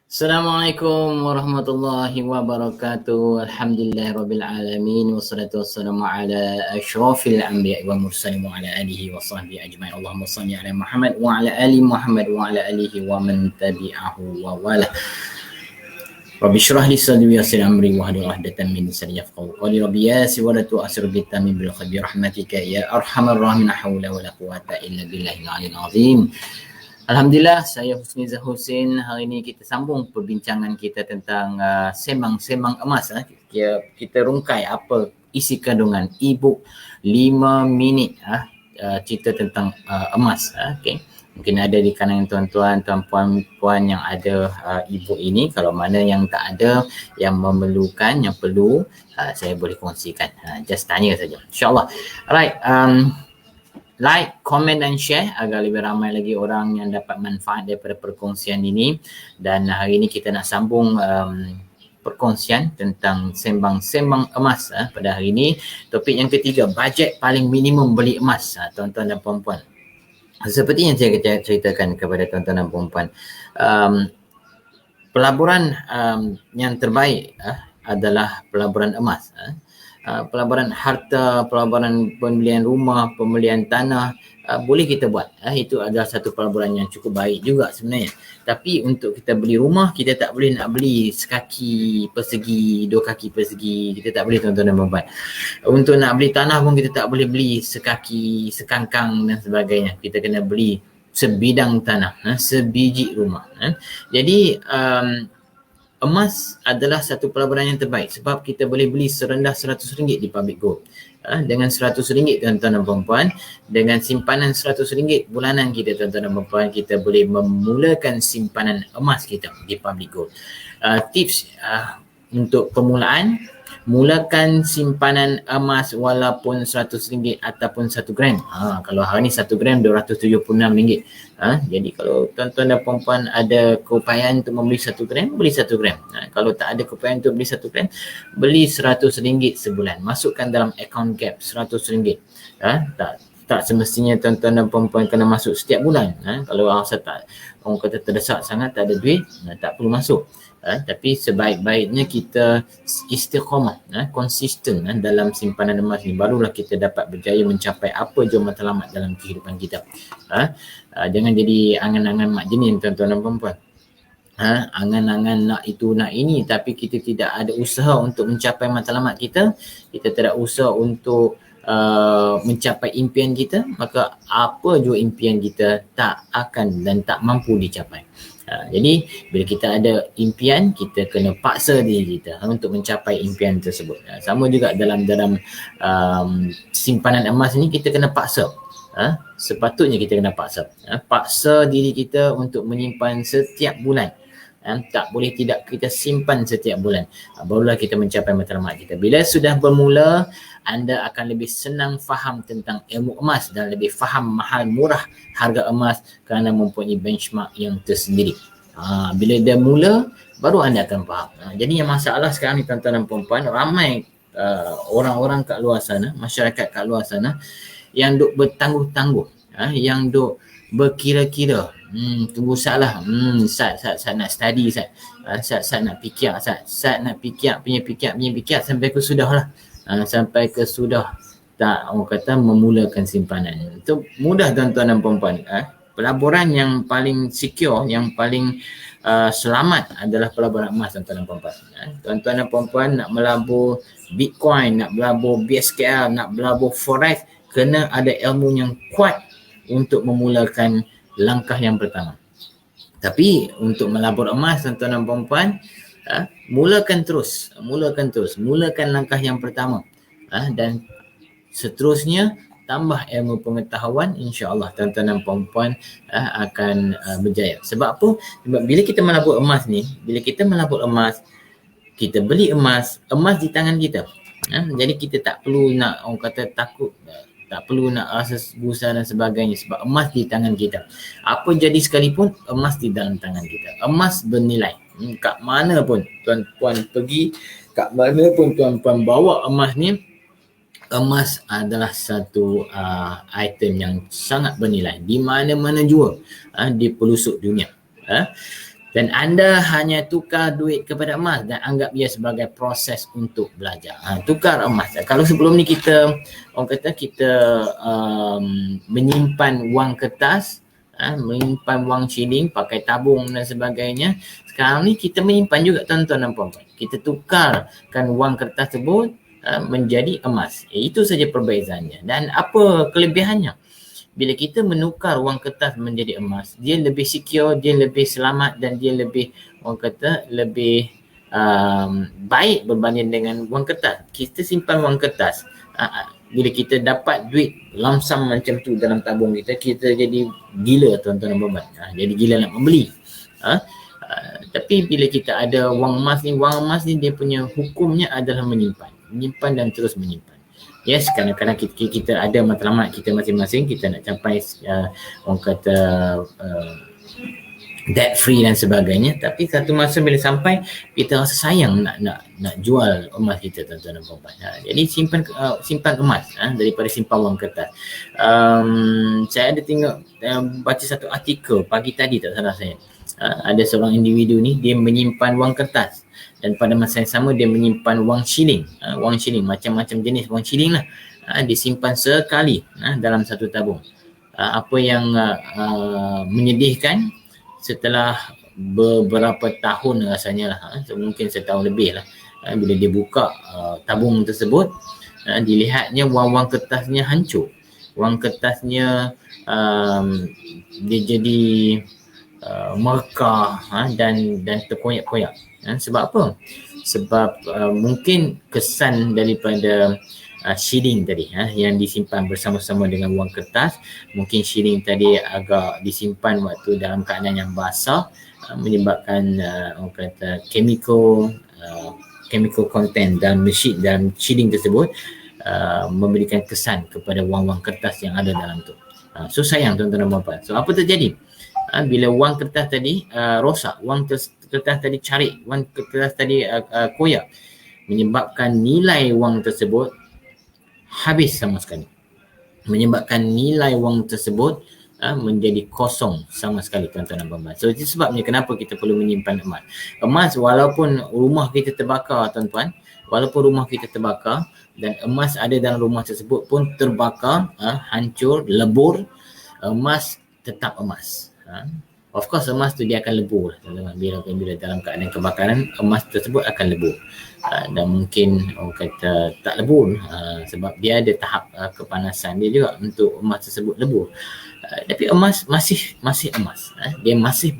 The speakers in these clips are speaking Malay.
Assalamualaikum warahmatullahi wabarakatuh. Alhamdulillahirabbil alamin wassalatu wassalamu ala asyrafil anbiya'i wal mursalin wa ala alihi wa sahbihi ajmain. Allahumma shalli ala Muhammad wa ala ali Muhammad wa ala alihi wa man tabi'ahu wa wala. Rabbi shrah li sadri wa yassir amri wahlul 'uqdatam min lisani yafqahu qawli. Rabbi yassir wa la tu'assir bitamim bil khair rahmatika ya arhamar rahimin. La haula wa la quwwata illa billahil 'aliyyil 'azim. Alhamdulillah, saya Husni Zahid Hussein. Hari ini kita sambung perbincangan kita tentang semang-semang emas. Kita rungkai apa isi kandungan e-book 5 minit cerita tentang emas. Okay. Mungkin ada di kalangan tuan-tuan, puan-puan yang ada e-book ini. Kalau mana yang tak ada, yang memerlukan, yang perlu, saya boleh kongsikan. Just tanya saja. InsyaAllah. Alright. Like, komen dan share agar lebih ramai lagi orang yang dapat manfaat daripada perkongsian ini. Dan hari ini kita nak sambung perkongsian tentang sembang-sembang emas pada hari ini. Topik yang ketiga, bajet paling minimum beli emas, tuan-tuan dan puan-puan. Seperti yang saya ceritakan kepada tuan-tuan dan puan-puan, pelaburan yang terbaik adalah pelaburan emas. Pelaburan harta, pelaburan pembelian rumah, pembelian tanah, boleh kita buat. Itu adalah satu pelaburan yang cukup baik juga sebenarnya. Tapi untuk kita beli rumah, kita tak boleh nak beli sekaki persegi, 2 kaki persegi. Kita tak boleh, tuan-tuan dan puan-puan. Untuk nak beli tanah pun kita tak boleh beli sekaki, sekangkang dan sebagainya. Kita kena beli sebidang tanah, sebiji rumah. Jadi emas adalah satu pelaburan yang terbaik sebab kita boleh beli serendah RM100 di Public Gold. Dengan RM100, tuan-tuan dan puan-puan, dengan simpanan RM100 bulanan kita, tuan-tuan dan puan-puan, kita boleh memulakan simpanan emas kita di Public Gold. Tips untuk permulaan, mulakan simpanan emas walaupun RM100 ataupun 1 gram. Kalau hari ni 1 gram RM276. Jadi kalau tuan-tuan dan puan-puan ada keupayaan untuk membeli 1 gram, beli 1 gram. Kalau tak ada keupayaan untuk beli 1 gram, beli RM100 sebulan. Masukkan dalam account gap RM100. Tak semestinya tuan-tuan dan puan-puan kena masuk setiap bulan. Kalau rasa tak, orang kata terdesak sangat, tak ada duit, tak perlu masuk. Tapi sebaik-baiknya kita istiqamah, konsisten dalam simpanan emas ni, barulah kita dapat berjaya mencapai apa jua matlamat dalam kehidupan kita. Jangan jadi angan-angan mak jenin, tuan-tuan dan puan-puan. Angan-angan nak itu nak ini, tapi kita tidak ada usaha untuk mencapai matlamat kita, kita tidak usaha untuk mencapai impian kita, maka apa jua impian kita tak akan dan tak mampu dicapai. Jadi bila kita ada impian, kita kena paksa diri kita untuk mencapai impian tersebut. Sama juga dalam simpanan emas ni, kita kena paksa. Sepatutnya kita kena paksa. Paksa diri kita untuk menyimpan setiap bulan. Tak boleh tidak kita simpan setiap bulan. Barulah kita mencapai matlamat kita. Bila sudah bermula, anda akan lebih senang faham tentang ilmu emas dan lebih faham mahal murah harga emas kerana mempunyai benchmark yang tersendiri. Bila dia mula, baru anda akan faham. Jadi yang masalah sekarang ni, tuan-tuan dan puan-puan, ramai orang-orang kat luar sana, masyarakat kat luar sana yang duk bertangguh-tangguh, yang duk berkira-kira. Tunggu salah. Sat nak study, Sat nak fikir, Sat nak fikir sampai ke sudah lah. Sampai ke sudah tak, orang kata, memulakan simpanan. Itu mudah, tuan-tuan dan puan-puan. Pelaburan yang paling secure, yang paling selamat adalah pelaburan emas, tuan-tuan dan puan-puan. Tuan-tuan dan puan-puan nak melabur Bitcoin, nak melabur BSKL, nak melabur Forex, kena ada ilmu yang kuat untuk memulakan langkah yang pertama. Tapi untuk melabur emas, tuan-tuan dan puan-puan, mulakan terus, mulakan langkah yang pertama, dan seterusnya tambah ilmu pengetahuan, insya-Allah tuan-tuan dan puan-puan akan berjaya. Sebab apa? Sebab bila kita melabur emas ni, kita beli emas di tangan kita. Jadi kita tak perlu nak, orang kata, takut, tak perlu nak rasa gusar dan sebagainya, sebab emas di tangan kita. Apa jadi sekalipun, emas di dalam tangan kita. Emas bernilai. Kat mana pun tuan-puan pergi, kat mana pun tuan-puan bawa emas ni, emas adalah satu item yang sangat bernilai di mana-mana jua di pelosok dunia. Dan anda hanya tukar duit kepada emas dan anggap ia sebagai proses untuk belajar. Tukar emas. Kalau sebelum ni kita, orang kata kita menyimpan wang kertas, menyimpan wang shilling, pakai tabung dan sebagainya. Sekarang ni kita menyimpan juga tuan-tuan dan puan-puan. Kita tukarkan wang kertas tersebut menjadi emas. Itu saja perbezaannya. Dan apa kelebihannya? Bila kita menukar wang kertas menjadi emas, dia lebih secure, dia lebih selamat dan dia lebih, orang kata, lebih baik berbanding dengan wang kertas. Kita simpan wang kertas, bila kita dapat duit lamsam macam tu dalam tabung kita, kita jadi gila tuan-tuan dan puan-puan. Jadi gila nak membeli. Tapi bila kita ada wang emas ni dia punya hukumnya adalah menyimpan dan terus menyimpan. Yes, kadang-kadang kita ada matlamat kita masing-masing, kita nak capai orang kata debt free dan sebagainya, tapi satu masa bila sampai kita rasa sayang nak jual emas kita tuan-tuan dan puan-puan. Jadi simpan emas daripada simpan wang kertas. Saya ada tengok baca satu artikel pagi tadi, tak salah saya. Ada seorang individu ni, dia menyimpan wang kertas dan pada masa yang sama dia menyimpan wang shilling. Wang shilling, macam-macam jenis wang shilling lah. Disimpan sekali dalam satu tabung. Apa yang menyedihkan, setelah beberapa tahun rasanya lah, mungkin setahun lebih lah, bila dia buka tabung tersebut, dilihatnya wang-wang kertasnya hancur. Wang kertasnya dia jadi merekah dan terkoyak-koyak. Sebab apa? Sebab mungkin kesan daripada shilling tadi yang disimpan bersama-sama dengan wang kertas, mungkin shilling tadi agak disimpan waktu dalam keadaan yang basah, menyebabkan orang kata chemical content dalam shilling tersebut memberikan kesan kepada wang-wang kertas yang ada dalam tu. So sayang tuan-tuan dan puan-puan. So apa terjadi? Bila wang kertas tadi rosak, wang kertas tadi carik, wang kertas tadi koyak, menyebabkan nilai wang tersebut habis sama sekali. Menyebabkan nilai wang tersebut menjadi kosong sama sekali tuan-tuan dan puan-puan. So itu sebabnya kenapa kita perlu menyimpan emas. Emas walaupun rumah kita terbakar tuan-tuan, dan emas ada dalam rumah tersebut pun terbakar, hancur, lebur, emas tetap emas. Of course emas tu dia akan lebur bila dalam keadaan kebakaran, emas tersebut akan lebur, dan mungkin orang kata tak lebur sebab dia ada tahap kepanasan dia juga untuk emas tersebut lebur. Tapi emas masih emas, dia masih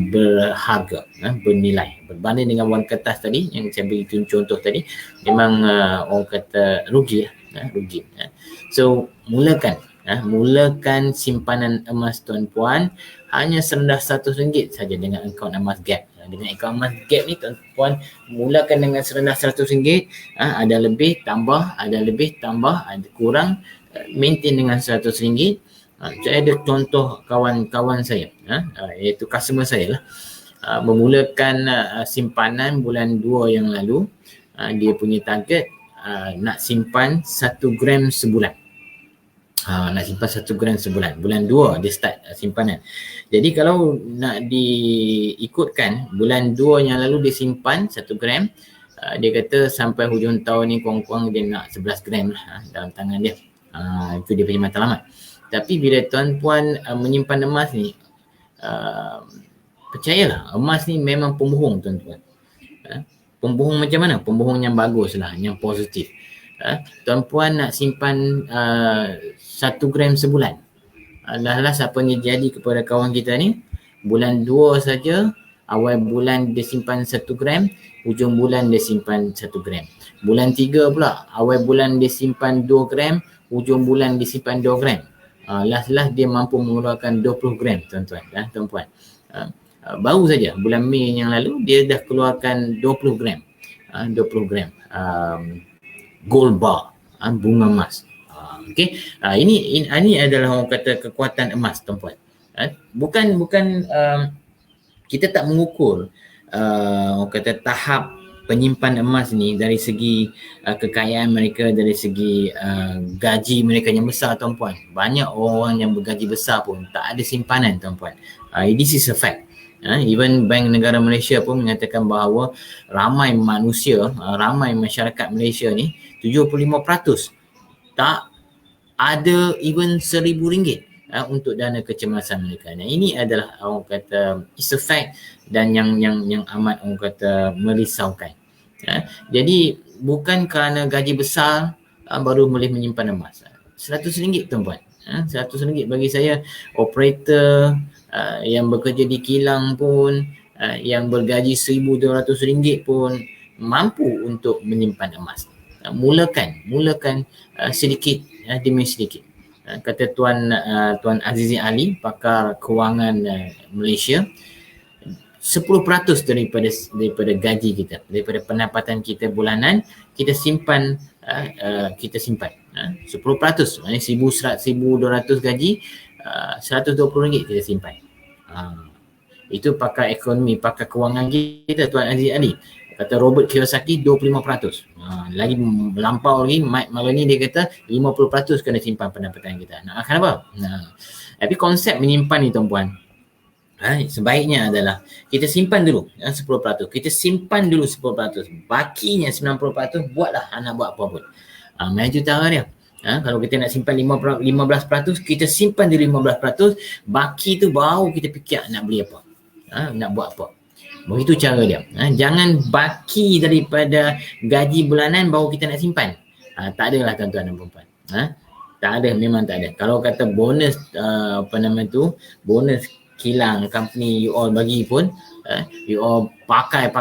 berharga, bernilai berbanding dengan wang kertas tadi yang saya beri contoh tadi. Memang orang kata rugi. So mulakan simpanan emas tuan-puan hanya serendah RM100 saja dengan akaun emas Gap. Dengan akaun emas Gap ni tuan-puan mulakan dengan serendah RM100, ada lebih tambah, ada kurang, maintain dengan RM100. Saya ada contoh kawan-kawan saya, iaitu customer saya lah, memulakan simpanan bulan 2 yang lalu. Dia punya target nak simpan 1 gram sebulan. Nak simpan 1 gram sebulan. Bulan 2 dia start simpanan. Jadi kalau nak diikutkan, bulan 2 yang lalu dia simpan 1 gram, dia kata sampai hujung tahun ni kurang-kurang dia nak 11 gram lah dalam tangan dia. Itu dia punya matlamat. Tapi bila tuan-puan menyimpan emas ni, percayalah, emas ni memang pembohong tuan-tuan. Pembohong macam mana? Pembohong yang bagus lah, yang positif. Tuan-puan nak simpan 1 gram sebulan. Last apa yang jadi kepada kawan kita ni, bulan 2 saja, awal bulan dia simpan 1 gram, hujung bulan dia simpan 1 gram. Bulan 3 pula, awal bulan dia simpan 2 gram, hujung bulan dia simpan 2 gram. Last dia mampu mengeluarkan 20 gram tuan-puan. Baru saja bulan Mei yang lalu dia dah keluarkan 20 gram. Gold bar, bunga emas. Okey. Ini adalah orang kata kekuatan emas tuan-puan. Bukan kita tak mengukur orang kata tahap penyimpan emas ni dari segi kekayaan mereka, dari segi gaji mereka yang besar tuan-puan. Banyak orang yang bergaji besar pun tak ada simpanan tuan-puan. This is a fact. Even Bank Negara Malaysia pun mengatakan bahawa ramai manusia, ramai masyarakat Malaysia ni 75% tak ada even RM1,000 untuk dana kecemasan mereka. Nah, ini adalah orang kata it's a fact dan yang amat orang kata merisaukan. Jadi bukan kerana gaji besar baru boleh menyimpan emas. RM100 tuan-puan. RM100 bagi saya, operator yang bekerja di kilang pun, yang bergaji RM1,200 pun mampu untuk menyimpan emas. Mulakan sedikit demi sedikit. Kata Tuan Azizi Ali, pakar kewangan Malaysia, 10% daripada gaji kita, daripada pendapatan kita bulanan, kita simpan 10%, maknanya RM1,200 gaji, RM120 kita simpan. Itu pakar ekonomi, pakar kewangan kita, Tuan Aziz Ali. Kata Robert Kiyosaki 25%. Lagi melampau lagi, Mike Maloney dia kata 50% kena simpan pendapatan kita. Kenapa? Tapi konsep menyimpan ni tuan-puan, sebaiknya adalah kita simpan dulu 10%. Kita simpan dulu 10%. Bakinya 90% buatlah anak buat apa pun. Macam cara dia. Kalau kita nak simpan 15%, kita simpan dulu 15%. Baki tu baru kita fikir nak beli apa. Nak buat apa. Begitu cara dia. Jangan baki daripada gaji bulanan baru kita nak simpan. Tak adalah tuan-tuan dan puan-puan. Tak ada, memang tak ada. Kalau kata bonus bonus kilang company you all bagi pun, you all pakai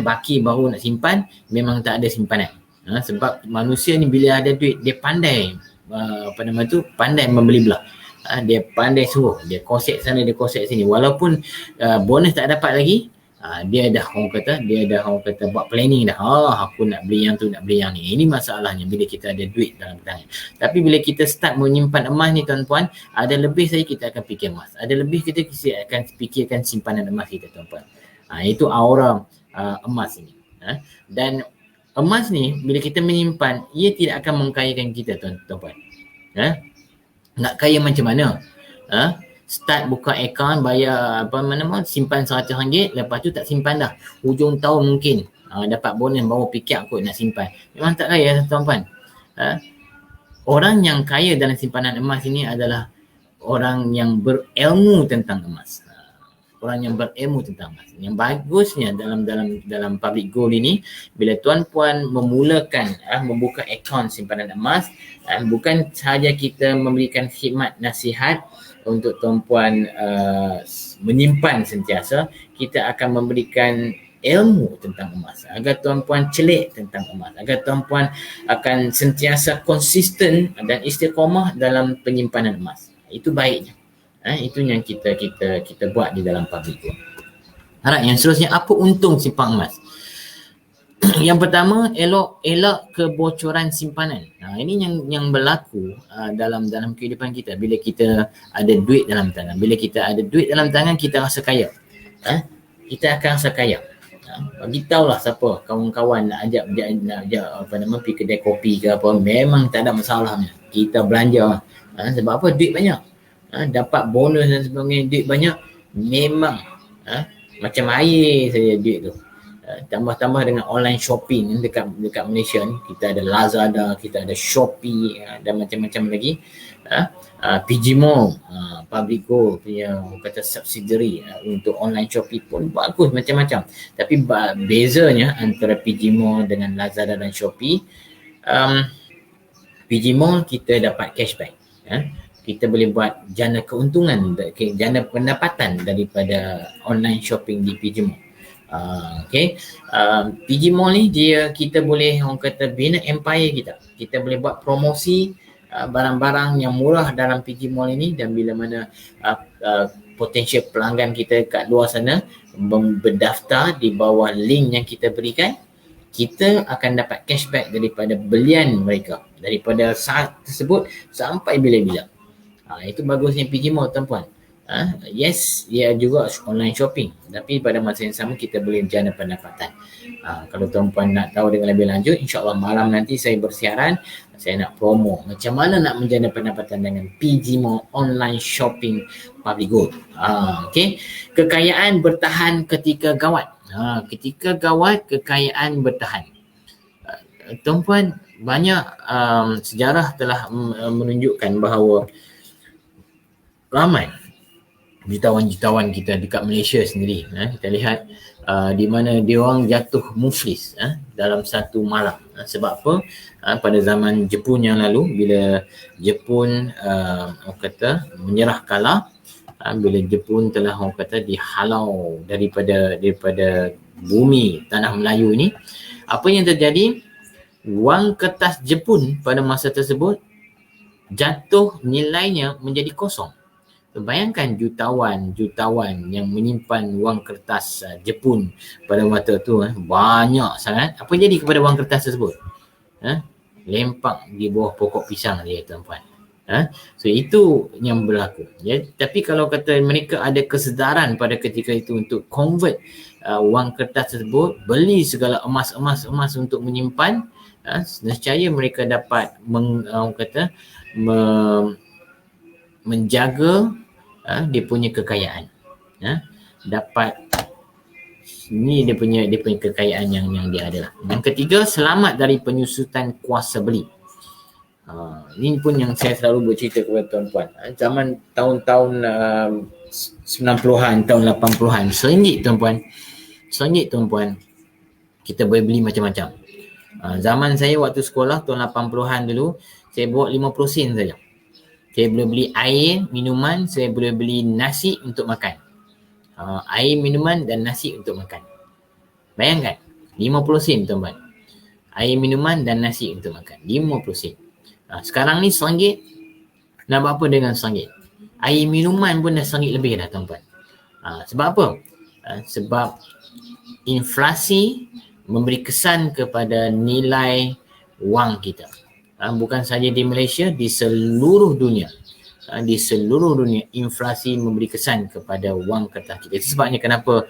baki baru nak simpan, memang tak ada simpanan. Sebab manusia ni bila ada duit dia pandai pandai membeli belah. Dia pandai suruh, dia kosek sana, dia kosek sini. Walaupun bonus tak dapat lagi, dia dah orang kata buat planning dah. Aku nak beli yang tu, nak beli yang ni. Ini masalahnya bila kita ada duit dalam tangan. Tapi bila kita start menyimpan emas ni tuan-puan, ada lebih saja kita akan fikir emas. Ada lebih kita akan fikirkan simpanan emas kita tuan-puan. Itu aura emas ini. Dan emas ni bila kita menyimpan, ia tidak akan mengkayakan kita tuan-puan. Nak kaya macam mana? Start buka akaun, bayar simpan RM100, lepas tu tak simpan dah. Hujung tahun mungkin dapat bonus baru fikir aku nak simpan. Memang tak kaya tuan-puan. Orang yang kaya dalam simpanan emas ini adalah orang yang berilmu tentang emas. Orang yang berilmu tentang emas. Yang bagusnya dalam public gold ini, bila tuan-puan memulakan membuka akaun simpanan emas, bukan sahaja kita memberikan khidmat nasihat untuk tuan-puan menyimpan sentiasa, kita akan memberikan ilmu tentang emas agar tuan-puan celik tentang emas, agar tuan-puan akan sentiasa konsisten dan istiqamah dalam penyimpanan emas. Itu baiknya. Itu yang kita buat di dalam public gold. Alright, yang seterusnya, apa untung simpan emas? Yang pertama, elak kebocoran simpanan. Ini yang berlaku dalam kehidupan kita bila kita ada duit dalam tangan. Bila kita ada duit dalam tangan, kita rasa kaya. Kita akan rasa kaya. Bagi tahulah siapa kawan-kawan nak ajak pergi kedai kopi ke apa, memang tak ada masalahnya. Kita belanja. Sebab apa? Duit banyak. Dapat bonus dan sebagainya, duit banyak, memang macam air saja duit tu. Tambah-tambah dengan online shopping dekat Malaysia ni, kita ada Lazada, kita ada Shopee dan macam-macam lagi. PG Mall, Public Gold punya kata subsidiary untuk online shopping pun bagus macam-macam. Tapi bezanya antara PG Mall dengan Lazada dan Shopee, PG Mall kita dapat cashback. Kita boleh buat jana keuntungan, jana pendapatan daripada online shopping di PG Mall. PG Mall ni kita boleh orang kata bina empire kita. Kita boleh buat promosi barang-barang yang murah dalam PG Mall ini, dan bila mana potensial pelanggan kita kat luar sana berdaftar di bawah link yang kita berikan, kita akan dapat cashback daripada belian mereka daripada saat tersebut sampai bila-bila. Itu bagusnya PG Mall tuan-puan. Yes, ia juga online shopping, tapi pada masa yang sama kita boleh jana pendapatan. Kalau tuan-puan nak tahu dengan lebih lanjut, insyaAllah malam nanti saya bersiaran, saya nak promo macam mana nak menjana pendapatan dengan PGMO online shopping public good. Okay. Kekayaan bertahan ketika gawat. Ketika gawat, kekayaan bertahan. Tuan-puan, banyak sejarah telah menunjukkan bahawa ramai jutawan-jutawan kita dekat Malaysia sendiri, kita lihat di mana dia orang jatuh muflis dalam satu malam. Sebab apa? Pada zaman Jepun yang lalu, bila Jepun orang kata menyerah kalah, bila Jepun telah orang kata dihalau daripada bumi tanah Melayu ini, apa yang terjadi? Wang kertas Jepun pada masa tersebut jatuh nilainya menjadi kosong. Bayangkan jutawan yang menyimpan wang kertas Jepun pada waktu tu banyak sangat. Apa jadi kepada wang kertas tersebut? Lempak di bawah pokok pisang dia, tuan-puan. So itu yang berlaku. Tapi kalau kata mereka ada kesedaran pada ketika itu untuk convert wang kertas tersebut, beli segala emas untuk menyimpan, nescaya mereka dapat menjaga dia punya kekayaan. Dapat ni dia punya kekayaan yang dia ada lah. Yang ketiga, selamat dari penyusutan kuasa beli. Ini pun yang saya selalu bercerita kepada tuan-puan. Zaman tahun-tahun 90-an, tahun 80-an, RM1 tuan-puan. RM1 tuan-puan, kita boleh beli macam-macam. Zaman saya waktu sekolah tahun 80-an dulu, saya bawa 50 sen saja. Saya boleh beli air, minuman, saya boleh beli nasi untuk makan. Air, minuman dan nasi untuk makan. Bayangkan, 50 sen tuan-tuan. Air, minuman dan nasi untuk makan. 50 sen. Sekarang ni RM1. Nak buat apa dengan RM1? Air, minuman pun dah RM1 lebih dah tuan-tuan. Sebab apa? Sebab inflasi memberi kesan kepada nilai wang kita. Bukan saja di Malaysia, di seluruh dunia. Di seluruh dunia inflasi memberi kesan kepada wang kertas kita. Itu sebabnya kenapa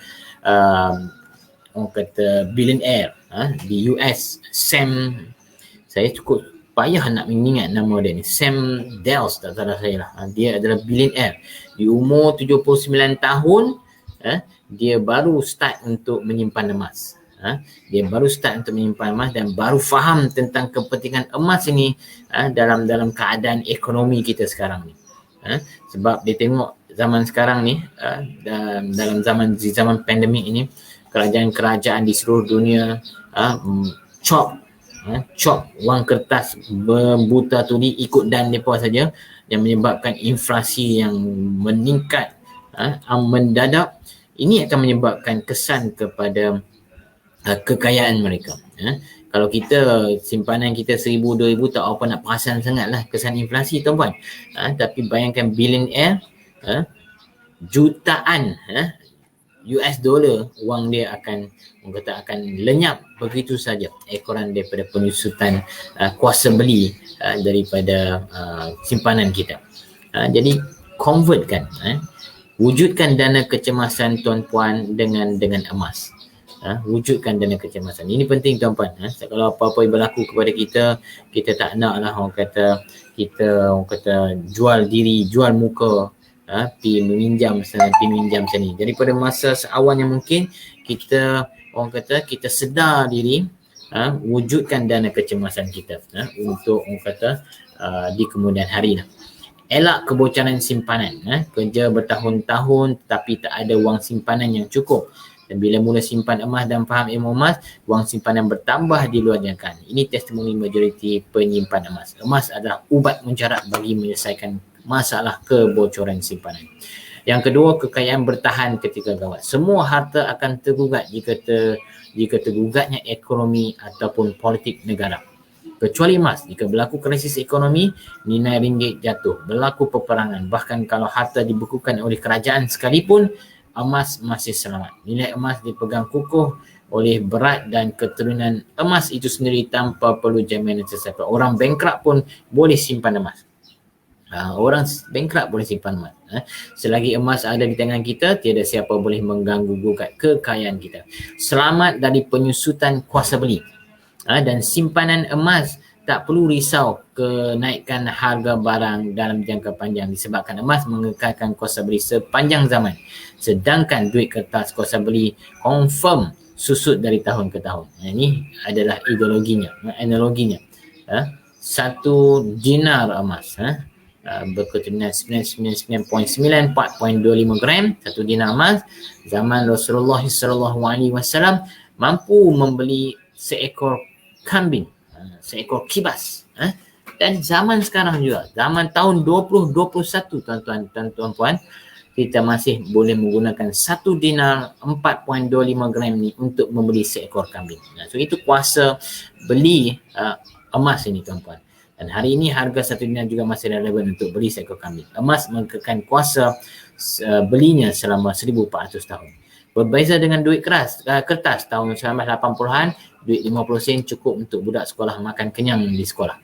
orang kata billionaire di US, Sam, saya cukup payah nak mengingat nama dia ni, Sam Dells, tak salah saya lah. Dia adalah billionaire. Di umur 79 tahun, dia baru start untuk menyimpan emas. Dia baru start untuk menyimpan emas dan baru faham tentang kepentingan emas ini dalam keadaan ekonomi kita sekarang ni. Sebab dia tengok zaman sekarang ni, dalam zaman pandemik ini, kerajaan-kerajaan di seluruh dunia chop wang kertas berbuta tuli ikut dan mereka saja, yang menyebabkan inflasi yang meningkat mendadak. Ini akan menyebabkan kesan kepada kekayaan mereka. Kalau kita simpanan kita 1,000, 2,000 tak apa nak perasan sangatlah kesan inflasi tuan-puan. Tapi bayangkan billionaire, jutaan US dollar wang dia akan lenyap begitu saja ekoran daripada penyusutan kuasa beli daripada simpanan kita. Jadi convertkan, wujudkan dana kecemasan tuan-puan dengan emas. Wujudkan dana kecemasan. Ini penting tuan-puan. Kalau apa-apa berlaku kepada kita, kita tak nak lah kita jual diri, jual muka, pi meminjam sana, pi minjam sini. Daripada masa seawalnya mungkin kita kita sedar diri, wujudkan dana kecemasan kita untuk di kemudian hari lah. Elak kebocoran simpanan. Kerja bertahun-tahun tapi tak ada wang simpanan yang cukup. Dan bila mula simpan emas dan faham ilmu emas, wang simpanan bertambah di luar jangkaan. Ini testimoni majoriti penyimpan emas. Emas adalah ubat mujarab bagi menyelesaikan masalah kebocoran simpanan. Yang kedua, kekayaan bertahan ketika gawat. Semua harta akan tergugat jika tergugatnya ekonomi ataupun politik negara. Kecuali emas. Jika berlaku krisis ekonomi, nilai ringgit jatuh. Berlaku peperangan. Bahkan kalau harta dibekukan oleh kerajaan sekalipun, emas masih selamat. Nilai emas dipegang kukuh oleh berat dan keturunan emas itu sendiri tanpa perlu jaminan sesiapa. Orang bankrupt pun boleh simpan emas. Orang bankrupt boleh simpan emas. Selagi emas ada di tangan kita, tiada siapa boleh mengganggu gugat kekayaan kita. Selamat dari penyusutan kuasa beli. Dan simpanan emas tak perlu risau kenaikan harga barang dalam jangka panjang disebabkan emas mengekalkan kuasa beli sepanjang zaman. Sedangkan duit kertas kuasa beli confirm susut dari tahun ke tahun. Ini adalah ideologinya, analoginya. 1 dinar emas berketurunan 999.94.25 gram, 1 dinar emas zaman Rasulullah SAW mampu membeli seekor kambing, seekor kibas. Dan zaman sekarang juga, zaman tahun 2021 tuan-tuan dan puan, kita masih boleh menggunakan 1 dinar 4.25 gram ni untuk membeli seekor kambing. So itu kuasa beli emas ini tuan-puan. Dan hari ini harga 1 dinar juga masih relevan untuk beli seekor kambing. Emas mengekalkan kuasa belinya selama 1400 tahun. Berbeza dengan duit kertas tahun 1980-an, duit 50 sen cukup untuk budak sekolah makan kenyang di sekolah.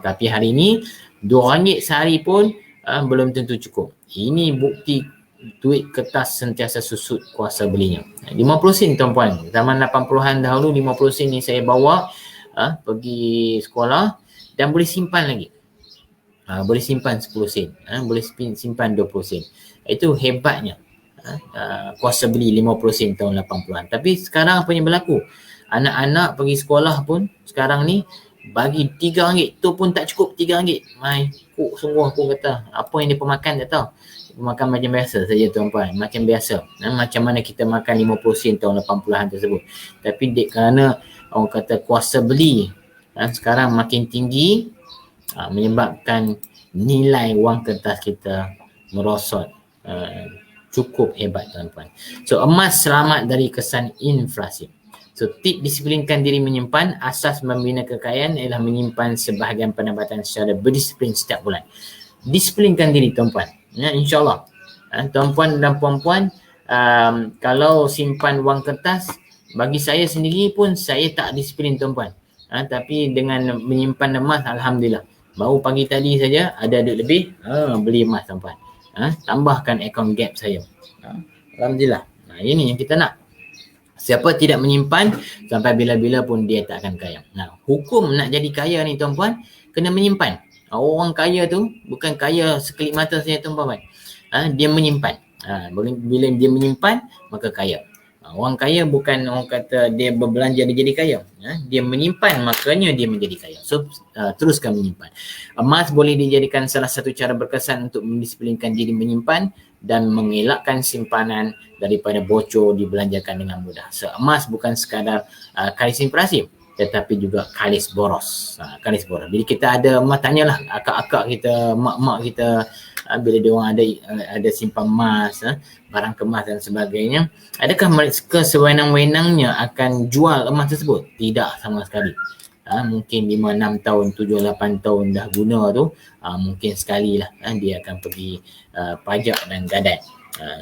Tapi hari ini RM2 sehari pun belum tentu cukup. Ini bukti duit kertas sentiasa susut kuasa belinya. 50 sen tuan-puan. Zaman 80-an dahulu 50 sen ni saya bawa pergi sekolah dan boleh simpan lagi. Boleh simpan 10 sen, boleh simpan 20 sen. Itu hebatnya kuasa beli 50 sen tahun 80-an. Tapi sekarang apa yang berlaku? Anak-anak pergi sekolah pun sekarang ni bagi RM3 tu pun tak cukup. RM3 my kok sungguh aku kata, apa yang dia pemakan tak tahu. Makan macam biasa saja tuan-puan, macam biasa. Macam mana kita makan 50 sen tahun 80-an tersebut. Tapi kerana orang kata kuasa beli sekarang makin tinggi, menyebabkan nilai wang kertas kita merosot. Cukup hebat tuan-puan. So emas selamat dari kesan inflasi. So tip disiplinkan diri menyimpan. Asas membina kekayaan ialah menyimpan sebahagian pendapatan secara berdisiplin setiap bulan. Disiplinkan diri tuan-puan. InsyaAllah. Tuan-puan dan puan-puan, kalau simpan wang kertas, bagi saya sendiri pun saya tak disiplin tuan-puan. Tapi dengan menyimpan emas, alhamdulillah. Baru pagi tadi saja ada duit lebih, beli emas tuan-puan. Tambahkan account gap saya. Alhamdulillah. Ini yang kita nak. Siapa tidak menyimpan, sampai bila-bila pun dia tak akan kaya. Hukum nak jadi kaya ni tuan-puan, kena menyimpan. Orang kaya tu bukan kaya sekelip mata saja tuan-puan. Dia menyimpan. Bila dia menyimpan, maka kaya. Orang kaya bukan orang kata dia berbelanja dia jadi kaya. Dia menyimpan, makanya dia menjadi kaya. So teruskan menyimpan. Emas boleh dijadikan salah satu cara berkesan untuk mendisiplinkan diri menyimpan dan mengelakkan simpanan daripada bocor dibelanjakan dengan mudah. So emas bukan sekadar kalis impresif, tetapi juga kalis boros. Kalis boros. Jadi kita ada emas, tanyalah akak-akak kita, mak-mak kita, bila dia orang ada simpan emas, barang kemas dan sebagainya, adakah mereka sewenang-wenangnya akan jual emas tersebut? Tidak sama sekali. Mungkin 5-6 tahun, 7-8 tahun dah guna tu, mungkin sekali lah dia akan pergi pajak dan gadai.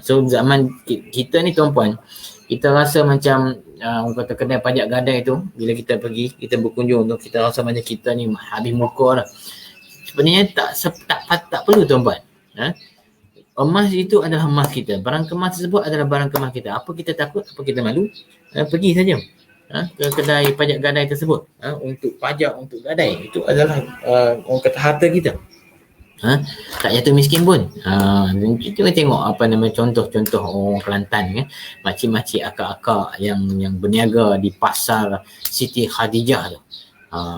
So zaman kita ni tuan-puan, kita rasa macam orang kata kedai pajak gadai tu, bila kita pergi, kita berkunjung tu, kita rasa macam kita ni habis muka lah. Sebenarnya tak perlu tuan-puan. Emas itu adalah emas kita. Barang kemas tersebut adalah barang kemas kita. Apa kita takut, apa kita malu, pergi saja ke kedai pajak gadai tersebut untuk pajak, untuk gadai. Itu adalah orang kata harta kita. Tak jatuh miskin pun. Kita tengok apa nama contoh-contoh orang Kelantan, makcik-makcik akak-akak yang berniaga di pasar Siti Khadijah tu.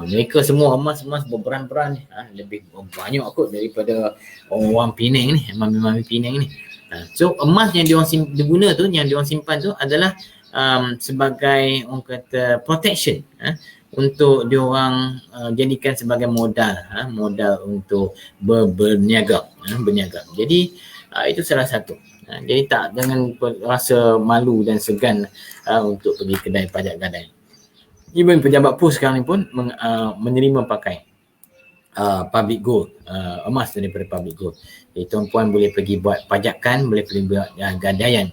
Mereka semua emas-emas berberan-beran, lebih banyak kot daripada orang Penang ni, mami-mami Penang ni. So emas yang diorang guna tu, yang diorang simpan tu adalah sebagai orang kata protection, untuk diorang jadikan sebagai modal, modal untuk berniaga, berniaga. Jadi itu salah satu. Jadi jangan rasa malu dan segan untuk pergi kedai pajak gadai. Even pejabat pos sekarang ni pun menerima pakai public gold, emas daripada public gold. Jadi tuan-puan boleh pergi buat pajakan, boleh pergi buat gadaian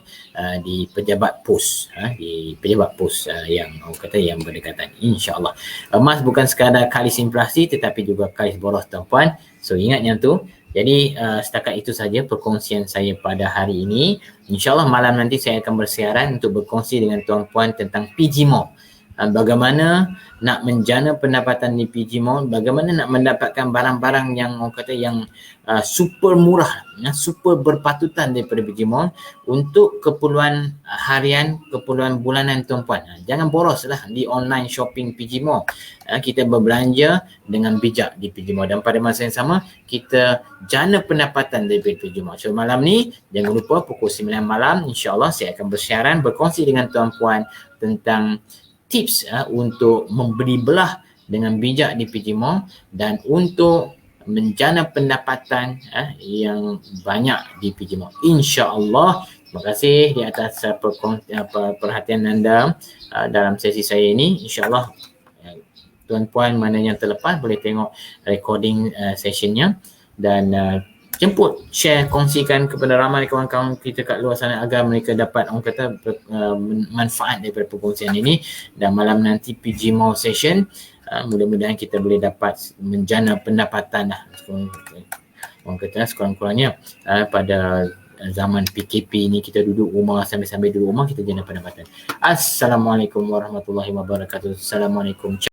di pejabat pos, di pejabat pos yang orang kata yang berdekatan, insya-Allah. Emas bukan sekadar kalis inflasi tetapi juga kalis boros tuan-puan. So ingat yang tu, Jadi setakat itu saja perkongsian saya pada hari ini. InsyaAllah malam nanti saya akan bersiaran untuk berkongsi dengan tuan-puan tentang PG Mall. Bagaimana nak menjana pendapatan di PG Mall, bagaimana nak mendapatkan barang-barang yang orang kata yang super murah, super berpatutan daripada PG Mall untuk keperluan harian, keperluan bulanan tuan-puan. Jangan boroslah di online shopping PG Mall. Kita berbelanja dengan bijak di PG Mall dan pada masa yang sama kita jana pendapatan daripada PG Mall. So malam ni jangan lupa pukul 9 malam insya-Allah saya akan bersiaran berkongsi dengan tuan-puan tentang tips untuk membeli belah dengan bijak di PG Mall dan untuk menjana pendapatan yang banyak di PG Mall. InsyaAllah. Terima kasih di atas perhatian anda dalam sesi saya ini. InsyaAllah tuan-puan mana yang terlepas boleh tengok recording sessionnya dan jemput, share, kongsikan kepada ramai kawan-kawan kita kat luar sana agar mereka dapat orang kata manfaat daripada perkongsian ini. Dan malam nanti PG Mall session mudah-mudahan kita boleh dapat menjana pendapatan lah orang kata sekurang-kurangnya pada zaman PKP ni kita duduk rumah sambil duduk rumah kita jana pendapatan. Assalamualaikum warahmatullahi wabarakatuh. Assalamualaikum.